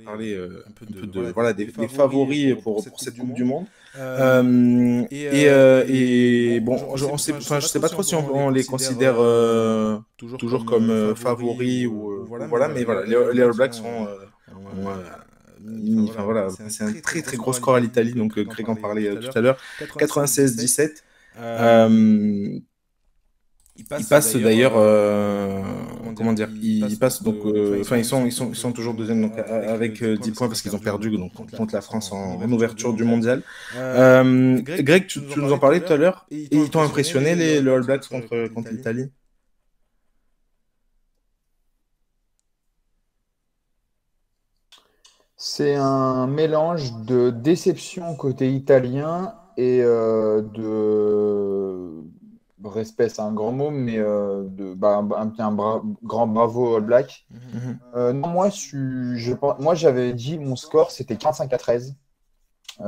parler un peu de voilà des favoris pour cette Coupe du Monde. Et bon, enfin, je sais pas trop si on les considère toujours comme favoris ou voilà, mais voilà, les All Blacks ont, enfin voilà, c'est un très très gros score à l'Italie, donc Greg en parlait tout à l'heure, 96-17. Euh, ils passent d'ailleurs, comment dire, ils passent donc, enfin ils sont toujours deuxième donc avec 10 points parce qu'ils ont perdu donc contre la France en ouverture du mondial. Greg, tu nous en parlais tout à l'heure et ils t'ont impressionné les All Blacks contre l'Italie? C'est un mélange de déception côté italien et de respect, c'est un grand mot, mais grand bravo All Black. Mhm. Non, moi, j'avais dit mon score, c'était 45 à 13.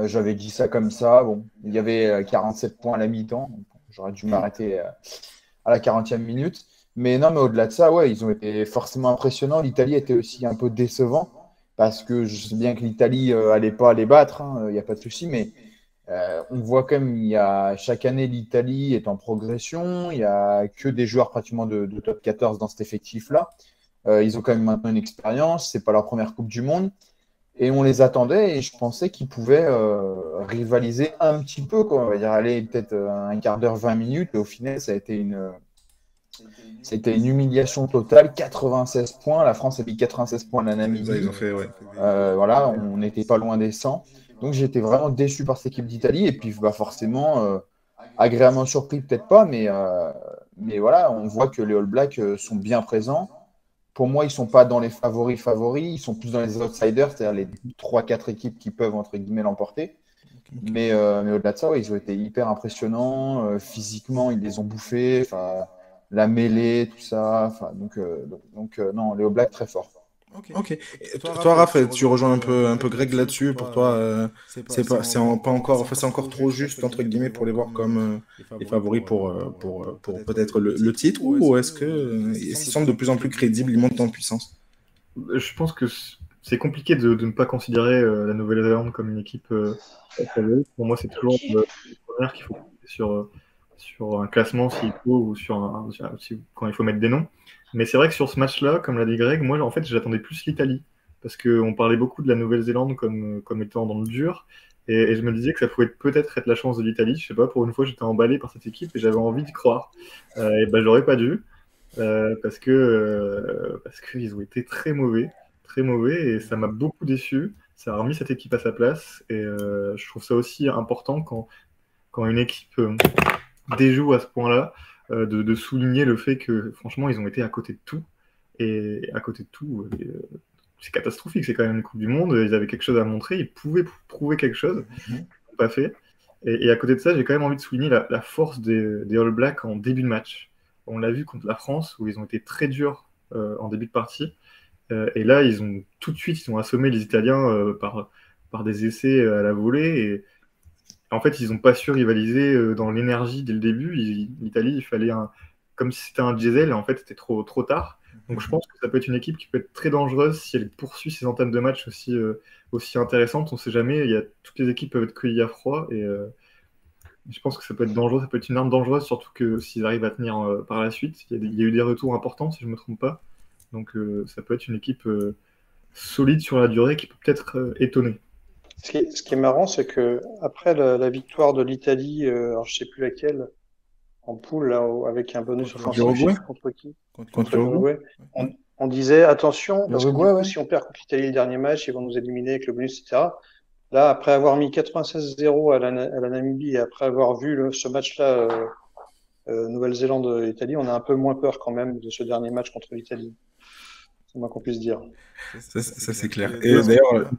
J'avais dit ça comme ça. Bon, il y avait 47 points à la mi-temps. Donc, j'aurais dû m'arrêter à la 40e minute. Mais non, mais au-delà de ça, ouais, ils ont été forcément impressionnants. L'Italie était aussi un peu décevant parce que je sais bien que l'Italie allait pas les battre, hein, il n'y a pas de souci, mais on voit quand même, chaque année, l'Italie est en progression. Il n'y a que des joueurs pratiquement de top 14 dans cet effectif-là. Ils ont quand même maintenant une expérience. C'est pas leur première Coupe du Monde. Et on les attendait et je pensais qu'ils pouvaient rivaliser un petit peu, quoi. On va dire, aller peut-être un quart d'heure, 20 minutes. Et au final, ça a été une humiliation totale. 96 points. La France a mis 96 points à la Ils Namibie. ont fait, ouais. Voilà, on n'était pas loin des 100. Donc j'étais vraiment déçu par cette équipe d'Italie. Et puis bah, forcément, agréablement surpris, peut-être pas, mais voilà, on voit que les All Blacks sont bien présents. Pour moi, ils ne sont pas dans les favoris, ils sont plus dans les outsiders, c'est-à-dire les trois quatre équipes qui peuvent, entre guillemets, l'emporter. Mais au-delà de ça, ouais, ils ont été hyper impressionnants. Physiquement, ils les ont bouffés. Enfin, la mêlée, tout ça. Enfin, non, les All Blacks, très forts. Ok. Et toi, Raph, tu rejoins un peu Greg là-dessus. Pour toi, pas encore, enfin, c'est encore trop juste entre guillemets pour les voir comme les favoris pour peut-être le titre ou est-ce que ils semblent de plus en plus crédibles, ils montent en puissance? Je pense que c'est compliqué de ne pas considérer la Nouvelle-Zélande comme une équipe favorite. Pour moi, c'est toujours la première qu'il faut compter sur un classement s'il faut ou quand il faut mettre des noms. Mais c'est vrai que sur ce match-là, comme l'a dit Greg, moi en fait j'attendais plus l'Italie parce qu'on parlait beaucoup de la Nouvelle-Zélande comme étant dans le dur. Et je me disais que ça pouvait peut-être être la chance de l'Italie. Je sais pas, pour une fois j'étais emballé par cette équipe et j'avais envie d'y croire. Et ben j'aurais pas dû. Parce qu'ils ont été très mauvais, et ça m'a beaucoup déçu. Ça a remis cette équipe à sa place, et je trouve ça aussi important quand une équipe déjoue à ce point-là, de souligner le fait que franchement ils ont été à côté de tout, et à côté de tout, c'est catastrophique. C'est quand même une Coupe du Monde, ils avaient quelque chose à montrer, ils pouvaient prouver quelque chose, ils l'ont pas fait. Et à côté de ça, j'ai quand même envie de souligner la force des All Blacks en début de match. On l'a vu contre la France, où ils ont été très durs en début de partie. Et là, tout de suite, ils ont assommé les Italiens par des essais à la volée. Et en fait, ils n'ont pas su rivaliser dans l'énergie dès le début. L'Italie, il fallait comme si c'était un diesel, et en fait, c'était trop tard. Donc je pense que ça peut être une équipe qui peut être très dangereuse si elle poursuit ses entames de match aussi intéressantes. On ne sait jamais. Toutes les équipes peuvent être cueillies à froid. Et je pense que ça peut être dangereux, ça peut être une arme dangereuse, surtout que s'ils arrivent à tenir par la suite. Il y a eu des retours importants, si je ne me trompe pas. Donc ça peut être une équipe solide sur la durée qui peut peut-être étonner. Ce qui est marrant, c'est que après la victoire de l'Italie, alors je sais plus laquelle, en poule, là, avec un bonus Contre offensif, je sais l'Uruguay? plus contre qui, Contre contre l'Uruguay? l'Uruguay, on disait attention, parce que du L'Uruguay, coup, ouais. si on perd contre l'Italie le dernier match, ils vont nous éliminer avec le bonus, etc. Là, après avoir mis 96-0 à la Namibie et après avoir vu ce match-là, Nouvelle-Zélande-Italie, on a un peu moins peur quand même de ce dernier match contre l'Italie. C'est le moins qu'on puisse dire. Ça, c'est clair. Oui, Et d'ailleurs,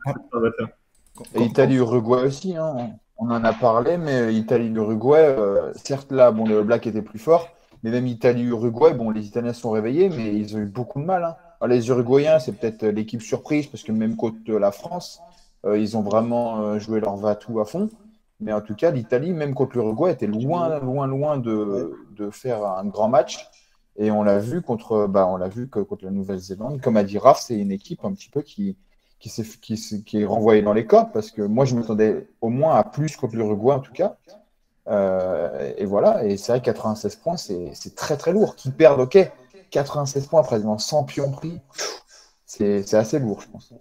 Et Italie-Uruguay aussi, hein. On en a parlé, mais Italie-Uruguay, certes là, bon, les All Blacks étaient plus forts, mais même Italie-Uruguay, bon, les Italiens se sont réveillés, mais ils ont eu beaucoup de mal, hein. Alors, les Uruguayens, c'est peut-être l'équipe surprise, parce que même contre la France, ils ont vraiment joué leur va-tout à fond. Mais en tout cas, l'Italie, même contre l'Uruguay, était loin, loin, loin Ouais. de faire un grand match. Et on l'a vu contre la Nouvelle-Zélande. Comme a dit Raph, c'est une équipe un petit peu qui est renvoyé dans les cordes, parce que moi, je m'attendais au moins à plus contre l'Uruguay, en tout cas. Et voilà, et c'est vrai que 96 points, c'est très très lourd. Qu'ils perdent, ok, 96 points après 100 pions pris, c'est assez lourd, je pense.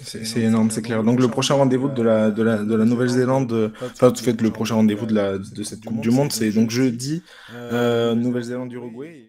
C'est énorme, c'est clair. Donc le prochain rendez-vous de la Nouvelle-Zélande, enfin, en fait, le prochain rendez-vous de cette Coupe du Monde, c'est donc jeudi, Nouvelle-Zélande-Uruguay.